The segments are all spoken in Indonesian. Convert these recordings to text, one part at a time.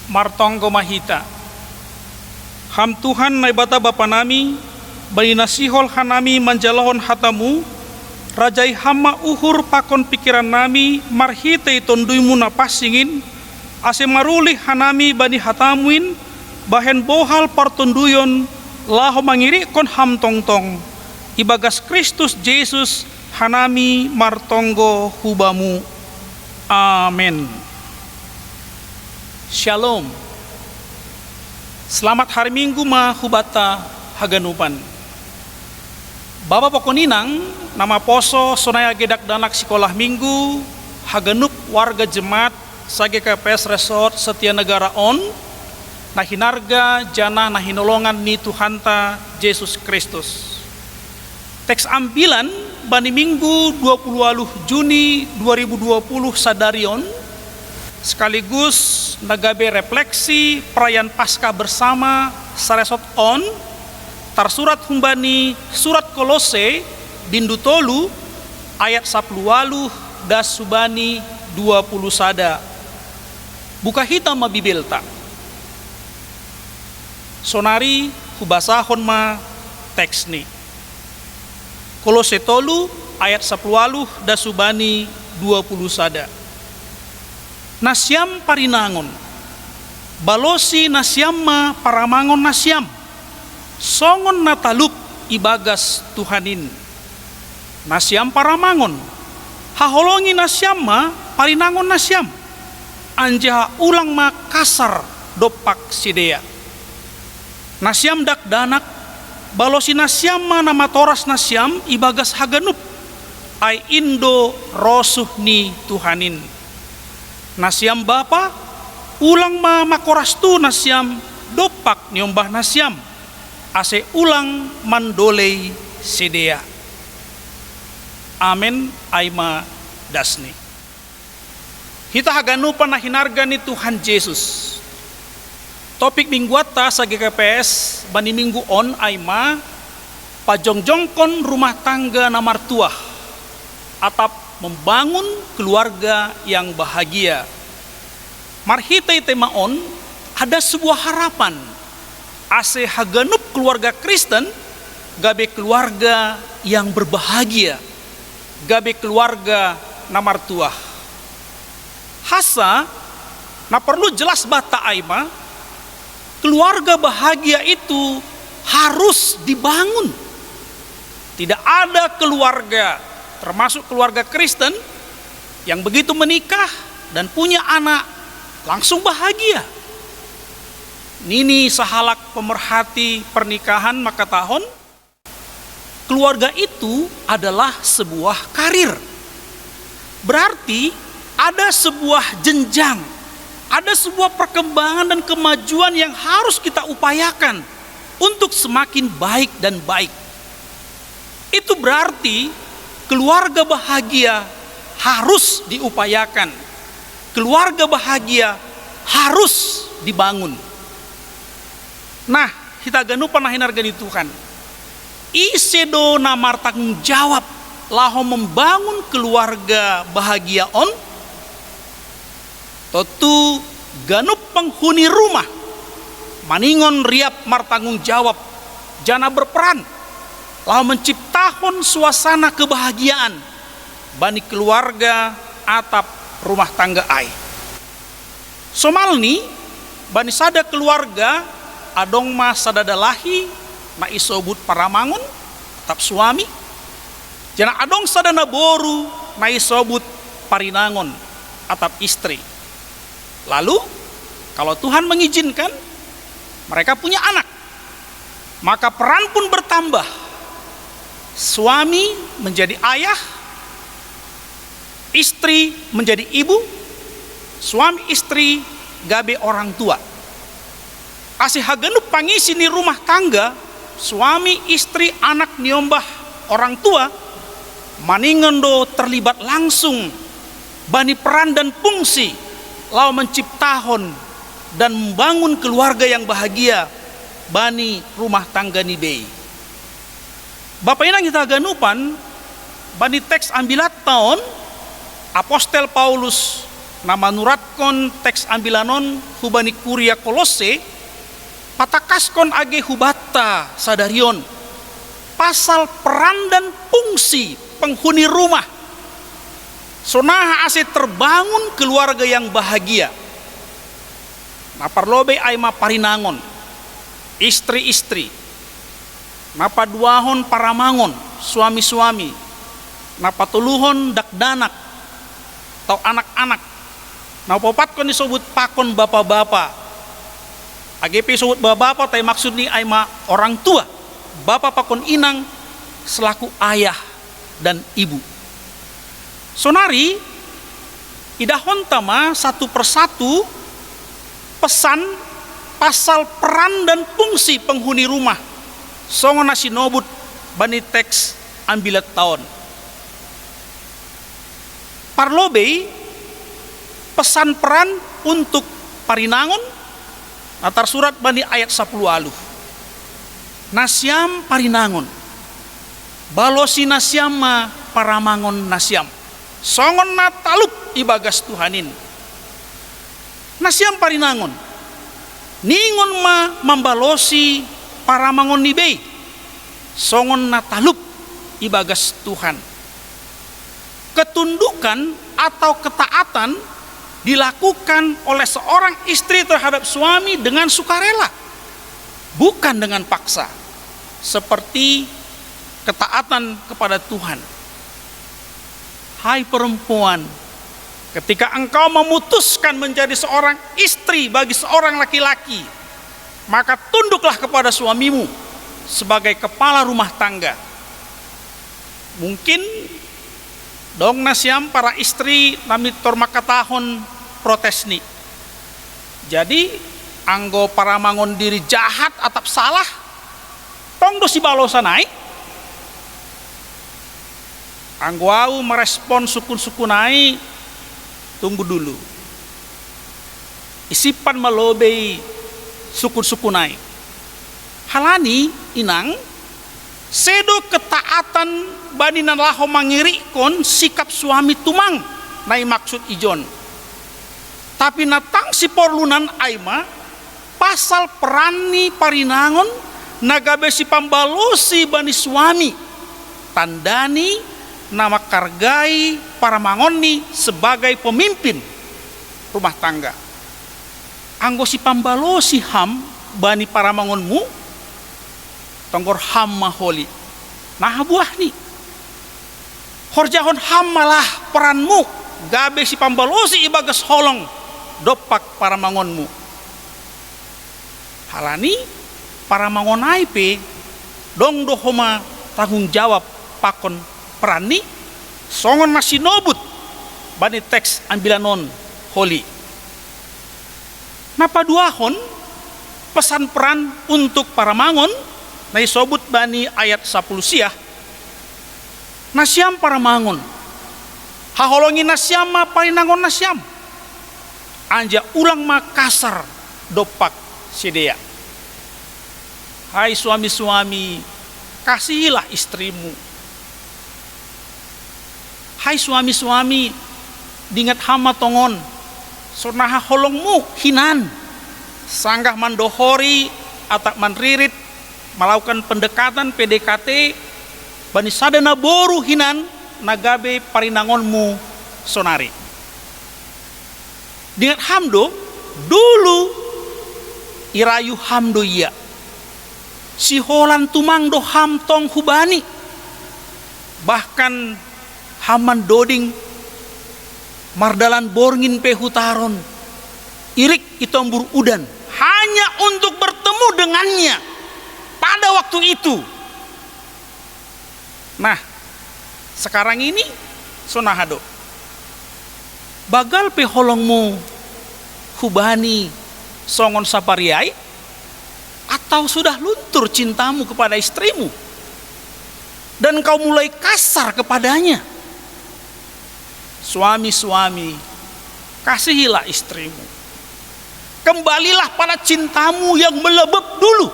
martonggo mahita. Ham Tuhan na ibata bapa nami, bani nasihol hanami manjalahon hatamu, rajai hama uhur pakon pikiran nami, marhita itonduymu na pasingin, ase maruli hanami bani hatamuin, bahen bohal partonduyon, laho mangiri kon ham tongtong, ibagas Kristus Yesus hanami martonggo hubamu. Amin. Shalom. Selamat hari Minggu ma hubata haganupan. Bapa pokoninang nama poso sonaya gedak danak sekolah minggu haganup warga jemaat sage KPS Resort Setia Negara On nahinarga jana nahinolongan ni Tuhanta Yesus Kristus. Teks ambilan bani Minggu 20 Juni 2020 sadarion sekaligus nagabe refleksi perayaan Paskah bersama saresot on tarsurat humbani surat Kolose bindu tolu ayat 10 das subani 20 sada. Buka hitam ma bibelta. Sonari hubasahon ma teks ni. Kolose tolu ayat 10 das subani 20 sada. Nasyam parinangon, balosi nasyamma paramangon nasyam, songon nataluk ibagas Tuhanin. Nasyam paramangon, haholongi nasyamma parinangon nasyam, anjaha ulang ma kasar dopak sidea. Nasyam dak danak, balosi nasyamma nama toras nasyam ibagas haganup, ai indo rosuh ni Tuhanin. Nasyam bapa ulang ma makorastu nasyam dopak nyombah nasyam ase ulang mandolei sedea. Amen aima dasni. Kita haganupan nahinarga ni Tuhan Yesus. Topik mingguata sa GKPS bani minggu on aima pajongjongkon rumah tangga na martuah atap membangun keluarga yang bahagia. Marhita temaon ada sebuah harapan ase haganup keluarga Kristen gabe keluarga yang berbahagia, gabe keluarga na martuah. Hasa na perlu jelas bata aima keluarga bahagia itu harus dibangun. Tidak ada keluarga termasuk keluarga Kristen yang begitu menikah dan punya anak langsung bahagia. Nini sahalak pemerhati pernikahan maka tahun keluarga itu adalah sebuah karir. Berarti ada sebuah jenjang, ada sebuah perkembangan dan kemajuan yang harus kita upayakan untuk semakin baik dan baik. Itu berarti keluarga bahagia harus diupayakan. Keluarga bahagia harus dibangun. Nah, kita ganupan nahinargani Tuhan. Isedo namar tanggung jawab laho membangun keluarga bahagia on. Totu ganup penghuni rumah. Maningon riap martanggung jawab. Jana berperan lalu menciptakan suasana kebahagiaan bani keluarga atap rumah tangga ai. Somalni bani sada keluarga adong mas sadada lahi na isobut paramangun atap suami. Jana adong sadana boru na isobut parinangon atap istri. Lalu kalau Tuhan mengizinkan mereka punya anak, maka peran pun bertambah. Suami menjadi ayah, istri menjadi ibu, suami istri gabe orang tua. Asih haganup pangisi ni rumah tangga, suami istri anak niombah orang tua, maningendo terlibat langsung bani peran dan fungsi lau menciptakan dan membangun keluarga yang bahagia bani rumah tangga ni bei. Bapak inang kita ganupan bani teks ambilat tahun Apostel Paulus nama nuratkan teks ambilanon hubani kuria Kolose, patakaskon age hubata sadarion pasal peran dan fungsi penghuni rumah. Sonaha ase terbangun keluarga yang bahagia. Naparlobe aima parinangon, istri-istri. Napaduahon paramangon, suami-suami. Napatuluhon dakdanak, atau anak-anak. Napopatkon disebut pakon bapak-bapak. AGP disebut bapak-bapak, tapi maksud ni aima orang tua. Bapak pakon inang selaku ayah dan ibu. Sonari idahon tama satu persatu pesan pasal peran dan fungsi penghuni rumah. Songo nasi nobut bani teks ambilat tahun. Parlobe pesan peran untuk parinangon atar surat bani ayat 10 aluh. Nasyam parinangon. Balosi nasyam ma paramangon nasyam. Songon nataluk ibagas Tuhanin. Nasyam parinangon. Ningon ma membalosi paramangon nibei. Songon nataluk ibagas Tuhan. Ketundukan atau ketaatan dilakukan oleh seorang istri terhadap suami dengan sukarela, bukan dengan paksa, seperti ketaatan kepada Tuhan. Hai perempuan, ketika engkau memutuskan menjadi seorang istri bagi seorang laki-laki, maka tunduklah kepada suamimu sebagai kepala rumah tangga. Mungkin dong nasyam para istri nami tormakatahon protes ni. Jadi anggo para mangon diri jahat atap salah, tong dosi balosa naik. Anggo au merespon sukun-sukun naik, tunggu dulu. Isipan melobei sukun-sukun naik. Halani inang sedo ketaatan bani nalaho mangirikon sikap suami tumang nai maksud ijon. Tapi natang si porlunan aima pasal perani parinangon nagabe si pambalosi bani suami tandani nama kargai para mangoni sebagai pemimpin rumah tangga. Anggo si pambalosi ham bani para mangonmu tonggor ham maholi. Nah buah nih. Horjahon ham malah peranmu gabe si pambalosi ibagas holong dopak para mangonmu. Halani para mangonai pe dong dohoma tanggung jawab pakon perani songon masih nobut bani teks ambilanon holi. Napa duahon pesan peran untuk para mangon nai sobut bani ayat 10 siah. Nasyam para mangon haholongi nasyam ma parinangon nasyam anja ulang ma kasar dopak sedea. Hai suami-suami, kasihilah istrimu. Hai suami-suami, dingat hama tongon sonaha holongmu hinan sanggah mandohori atak manririt melakukan pendekatan PDKT bani sadana boru hinan nagabe parinangonmu sonari. Dingat hamdo dulu irayu hamdo iya si holan tumang do ham tong hubani bahkan haman doding mardalan borngin pe hutaron irik itombur udan hanya untuk bertemu dengannya pada waktu itu. Nah sekarang ini sonahado bagal pe holongmu hubani songon sapariai atau sudah luntur cintamu kepada istrimu dan kau mulai kasar kepadanya. Suami-suami, kasihilah istrimu. Kembalilah pada cintamu yang melebep dulu.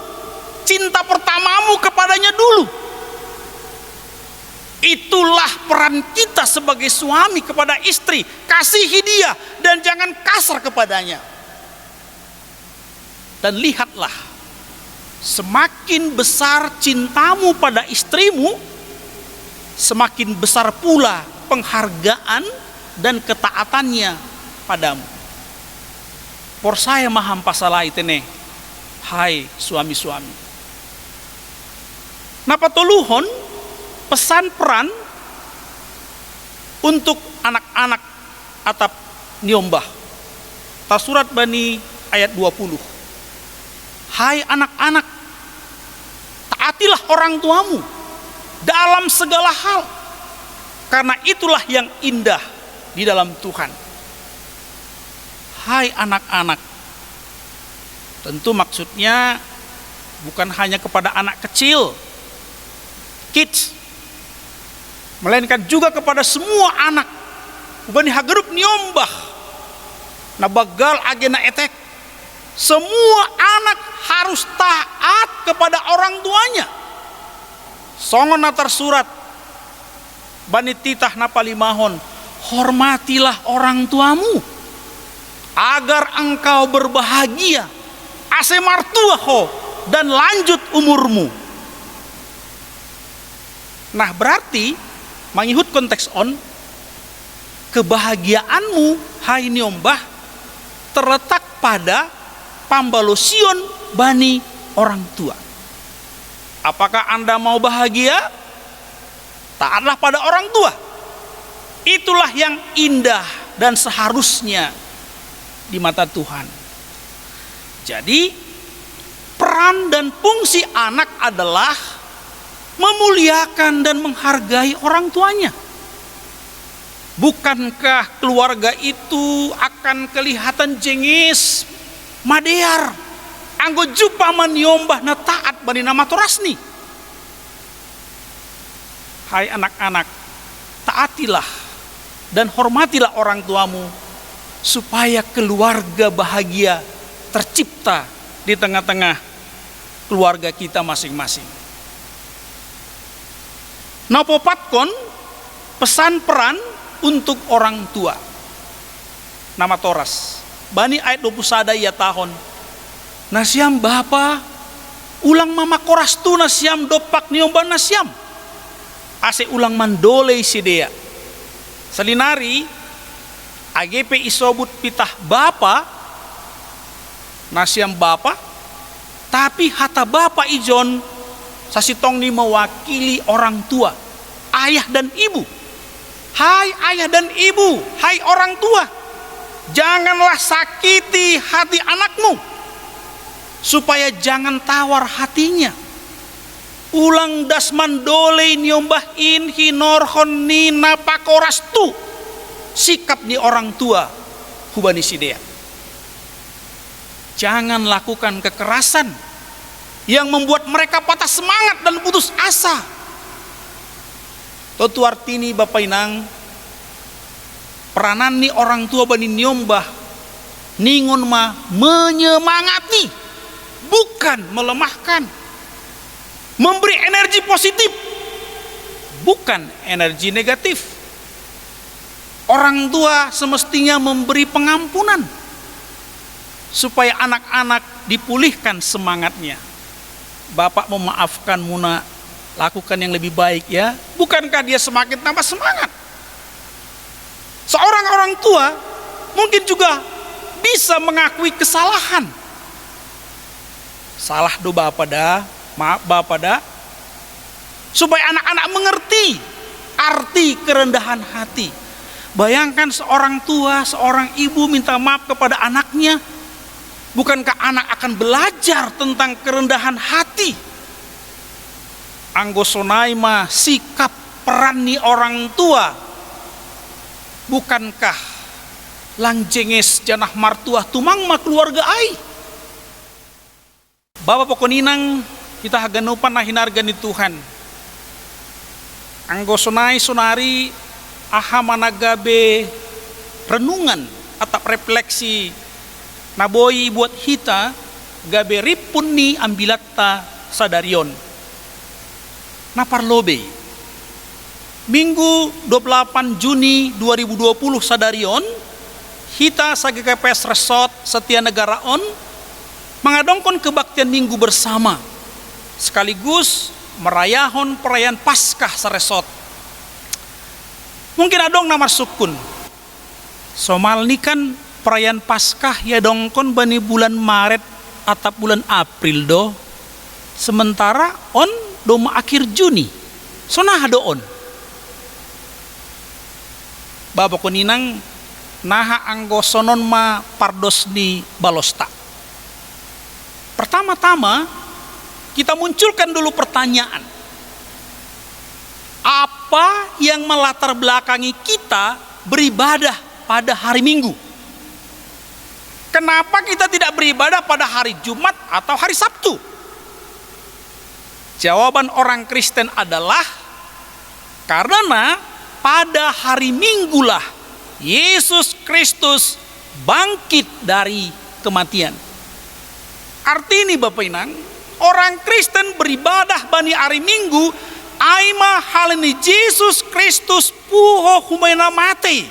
Cinta pertamamu kepadanya dulu. Itulah peran kita sebagai suami kepada istri. Kasihi dia dan jangan kasar kepadanya. Dan lihatlah, semakin besar cintamu pada istrimu, semakin besar pula penghargaan dan ketaatannya padamu. Por saya maham pasala itene, hai suami-suami. Napa toluhon pesan peran untuk anak-anak atap niombah. Ta surat Bani ayat 20. Hai anak-anak, taatilah orang tuamu dalam segala hal, karena itulah yang indah di dalam Tuhan. Hai anak-anak, tentu maksudnya bukan hanya kepada anak kecil, kids, melainkan juga kepada semua anak. Bani hagerup niombah, nabagal agena etek. Semua anak harus taat kepada orang tuanya. Songon natar surat Bani titah napalimahon, hormatilah orang tuamu agar engkau berbahagia, ase martua ho, dan lanjut umurmu. Nah berarti mengikut konteks kebahagiaanmu hai niombah terletak pada pambalosion bani orang tua. Apakah Anda mau bahagia? Taatlah pada orang tua. Itulah yang indah dan seharusnya di mata Tuhan. Jadi peran dan fungsi anak adalah memuliakan dan menghargai orang tuanya. Bukankah keluarga itu akan kelihatan jengis, madear, anggo jupa maniombah na taat bani nama torasni. Hai anak-anak, taatilah dan hormatilah orang tuamu supaya keluarga bahagia tercipta di tengah-tengah keluarga kita masing-masing. Napopatkon pesan peran untuk orang tua. Nama Toras. Bani ayat 21 ya tahun. Nasiam bapa ulang mama koras tu nasiam dopak niomban nasiam. Ase ulang mandole sidea. Selinari AGP isobut pitah bapa nasiam bapa, tapi hata bapa ijon sasitong ni mewakili orang tua, ayah dan ibu. Hai ayah dan ibu, hai orang tua, janganlah sakiti hati anakmu, supaya jangan tawar hatinya. Ulang dasman dole nyombah in hinorhon ni napakoras tu, sikap ni orang tua hubani sidea. Jangan lakukan kekerasan yang membuat mereka patah semangat dan putus asa. Totu artini Bapak Inang, peranan ni orang tua bani nyombah ningon ma menyemangati, bukan melemahkan. Memberi energi positif, bukan energi negatif. Orang tua semestinya memberi pengampunan supaya anak-anak dipulihkan semangatnya. Bapak memaafkan Muna, lakukan yang lebih baik ya. Bukankah dia semakin tambah semangat? Seorang orang tua mungkin juga bisa mengakui kesalahan. Salah do Bapak dah, maaf Bapak dah. Supaya anak-anak mengerti arti kerendahan hati. Bayangkan seorang tua, seorang ibu minta maaf kepada anaknya. Bukankah anak akan belajar tentang kerendahan hati? Anggosonai mah sikap peran ni orang tua. Bukankah langjenges janah martuah tumang ma keluarga ai? Bapak pokoninang kita haganupan nahinarga ni Tuhan. Anggosonai sonari aha managabe renungan atau refleksi naboi buat hita gabe ripun ni ambilatta sadarion naparlobe Minggu 28 Juni 2020 sadarion, kita SGKPS Resort Setia Negara On mengadongkon kebaktian minggu bersama, sekaligus merayahon perayaan Paskah saresot. Mungkin adong namar sukun. Somal ni kan perayaan Paskah ya dongkon bani bulan Maret atau bulan April do. Sementara on doma akhir Juni. Sonah do on. Baba kuninang naha anggo sonon ma pardos ni balosta. Pertama-tama kita munculkan dulu pertanyaan. Apa yang melatar belakangi kita beribadah pada hari Minggu? Kenapa kita tidak beribadah pada hari Jumat atau hari Sabtu? Jawaban orang Kristen adalah karena pada hari Minggulah Yesus Kristus bangkit dari kematian. Arti ini Bapak Inang, orang Kristen beribadah bani hari Minggu aima halini Yesus Kristus puho humaina mati.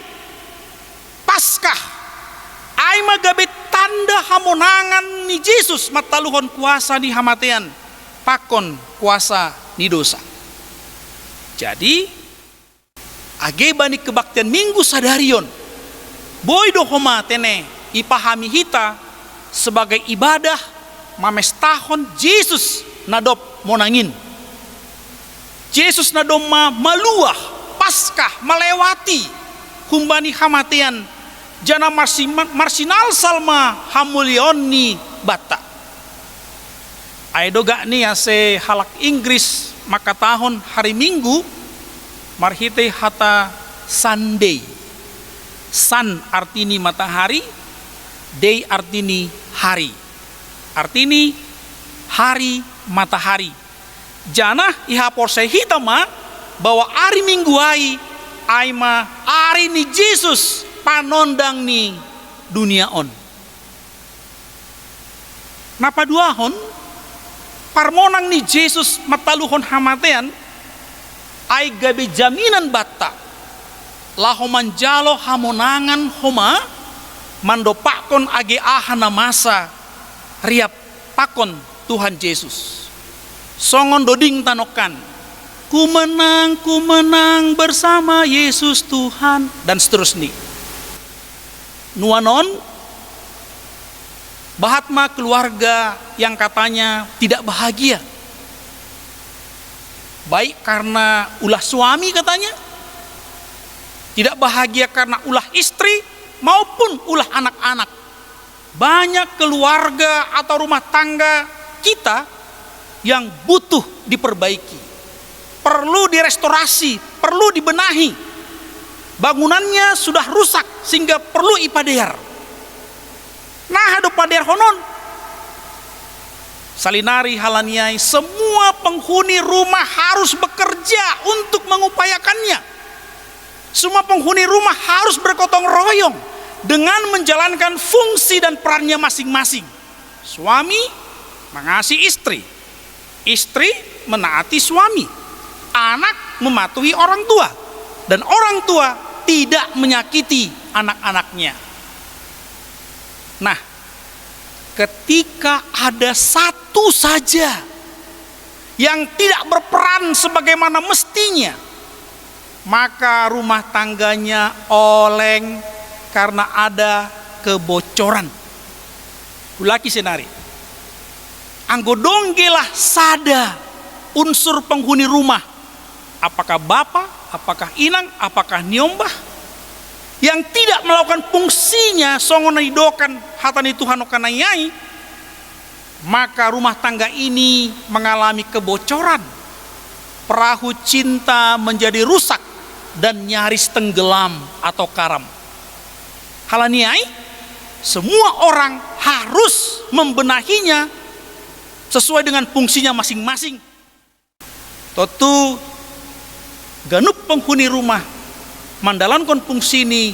Paskah aima gabe tanda hamonangan ni Yesus mataluhon kuasa ni hamatean, pakon kuasa ni dosa. Jadi age bani kebaktian minggu sadarion boy dohoma tene ipahami hita sebagai ibadah mamestahon Yesus nadop monangin. Yesus nadoma maluah Paskah melewati humbani hamatian jana marsinal salma hamulioni bata. Aidoga ni ase halak Inggris maka tahun hari Minggu marhite hata Sunday. Sun artini matahari, day artini hari. Artini hari matahari. Jana iha porsai hitama bahwa hari Minggu aima hari ni Yesus panondang ni dunia on. Napa duahon parmonang ni Yesus mataluhon hamatean ai gabe jaminan bata lahoman jalo hamonangan homa mandopakon age ahana masa riap pakon Tuhan Yesus. Songon doding tanokan, ku menang bersama Yesus Tuhan, dan seterusnya. Nuanon bahatma keluarga yang katanya tidak bahagia, baik karena ulah suami katanya, tidak bahagia karena ulah istri maupun ulah anak-anak. Banyak keluarga atau rumah tangga kita yang butuh diperbaiki, perlu direstorasi, perlu dibenahi. Bangunannya sudah rusak sehingga perlu ipadear. Nah, ado padear honon. Salinari halaniai, semua penghuni rumah harus bekerja untuk mengupayakannya. Semua penghuni rumah harus bergotong royong dengan menjalankan fungsi dan perannya masing-masing. Suami mengasihi istri, istri menaati suami, anak mematuhi orang tua, dan orang tua tidak menyakiti anak-anaknya. Nah, ketika ada satu saja yang tidak berperan sebagaimana mestinya, maka rumah tangganya oleng karena ada kebocoran. Ulaki senari. Anggodonggelah sada unsur penghuni rumah. Apakah bapak, apakah inang, apakah niombah yang tidak melakukan fungsinya songon idokan hatani Tuhan okanayai, maka rumah tangga ini mengalami kebocoran. Perahu cinta menjadi rusak dan nyaris tenggelam atau karam. Halaniai, semua orang harus membenahinya sesuai dengan fungsinya masing-masing. Tentu ganup penghuni rumah mandalankan fungsi ini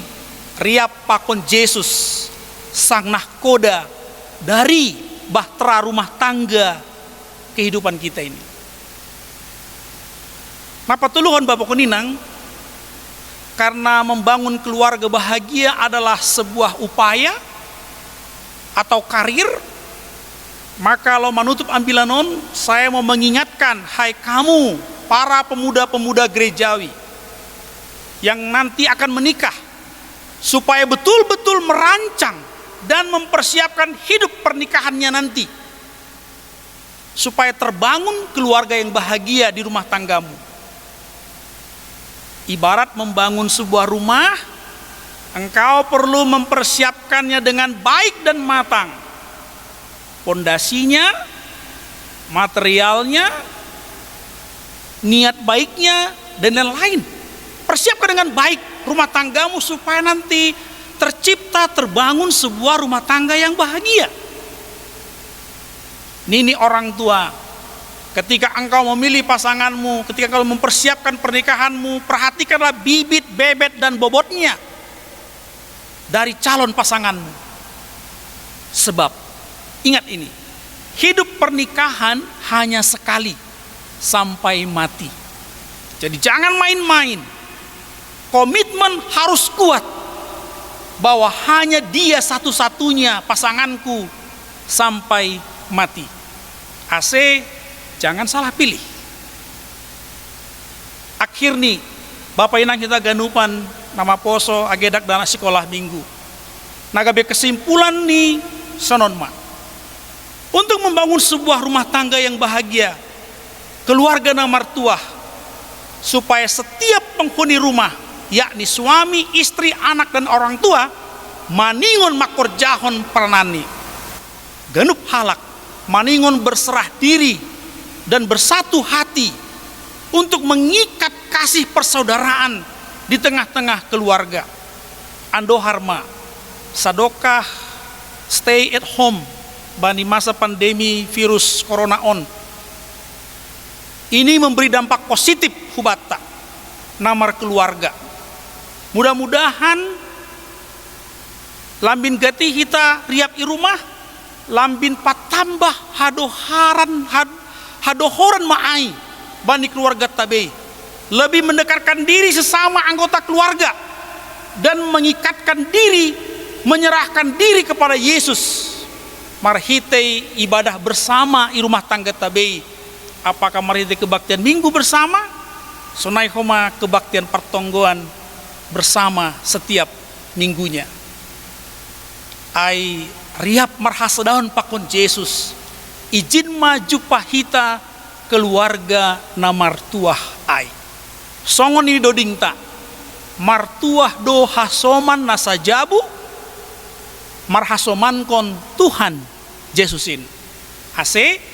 riap pakon Yesus sang nahkoda dari bahtera rumah tangga kehidupan kita ini. Napa tuluhon Bapak Kuninang karena membangun keluarga bahagia adalah sebuah upaya atau karir, maka lo menutup ambilanon, saya mau mengingatkan, hai kamu para pemuda-pemuda gerejawi yang nanti akan menikah, supaya betul-betul merancang dan mempersiapkan hidup pernikahannya nanti, supaya terbangun keluarga yang bahagia di rumah tanggamu. Ibarat membangun sebuah rumah, engkau perlu mempersiapkannya dengan baik dan matang. Pondasinya, materialnya, niat baiknya, dan lain-lain. Persiapkan dengan baik rumah tanggamu supaya nanti tercipta, terbangun sebuah rumah tangga yang bahagia. Nini orang tua, ketika engkau memilih pasanganmu, ketika engkau mempersiapkan pernikahanmu, perhatikanlah bibit, bebet, dan bobotnya dari calon pasanganmu. Sebab, ingat ini, hidup pernikahan hanya sekali sampai mati. Jadi jangan main-main. Komitmen harus kuat bahwa hanya dia satu-satunya pasanganku sampai mati. AC, jangan salah pilih. Akhir nih, Bapak Inang kita ganupan nama poso agedak dana sekolah minggu. Nagabe kesimpulan nih sononma. Untuk membangun sebuah rumah tangga yang bahagia, keluarga na martuah, supaya setiap penghuni rumah, yakni suami, istri, anak, dan orang tua, maningon makorjahon pranani. Genup halak, maningon berserah diri dan bersatu hati untuk mengikat kasih persaudaraan di tengah-tengah keluarga. Ando harma, sadokah stay at home bani masa pandemi virus corona on. Ini memberi dampak positif hubata namar keluarga. Mudah-mudahan lambin gati hita riap i rumah, lambin patambah hadohoran maai bani keluarga tabe, lebih mendekatkan diri sesama anggota keluarga dan mengikatkan diri, menyerahkan diri kepada Yesus. Marhite ibadah bersama i rumah tangga tabe. Apakah marhite kebaktian minggu bersama, sonai homa kebaktian pertonggoan bersama setiap minggunya. Ai riap marhasadahon pakon Yesus, izin maju pahita keluarga na martuah ai. Songon ini dodingta, martuah do hasoman nasajabu, marhasoman kon Tuhan Yesusin. Ase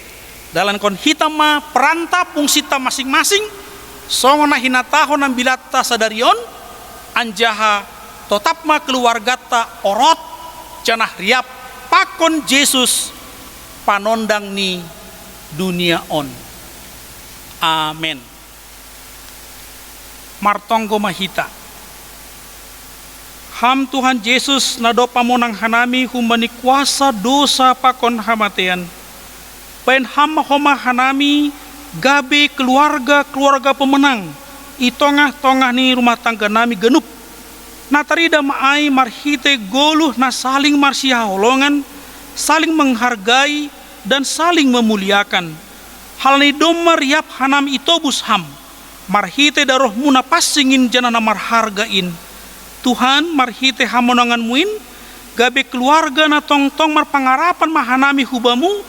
dalam kon hitama peranta pungsita masing-masing, songon na hinatahon ang bilata sadarion, anjaha totapma keluargata orot janah riap pakon Yesus panondang ni dunia on. Amen. Martonggo mahita. Ham Tuhan Yesus nado pamonang hanami humbani kuasa dosa pakon hamatean. Pain ham homa hanami gabe keluarga pemenang. I tongah-tongah ni rumah tangga nami genup. Natarida maai marhite goluh na saling marsiaholongan, saling menghargai dan saling memuliakan. Hal ni domar riap hanam itobus ham. Marhite daroh muna pasingin janana marhargain. Tuhan marhite hamonangan muin, gabe keluarga na tong-tong marpangarapan mahanami hubamu,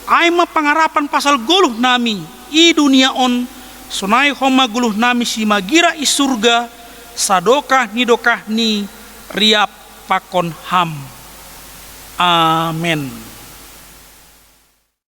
ay mapangarapan pasal goluh nami i dunia on. Sunai homa guluh nami si magira i surga, sadokah ni riap pakon ham. Amen.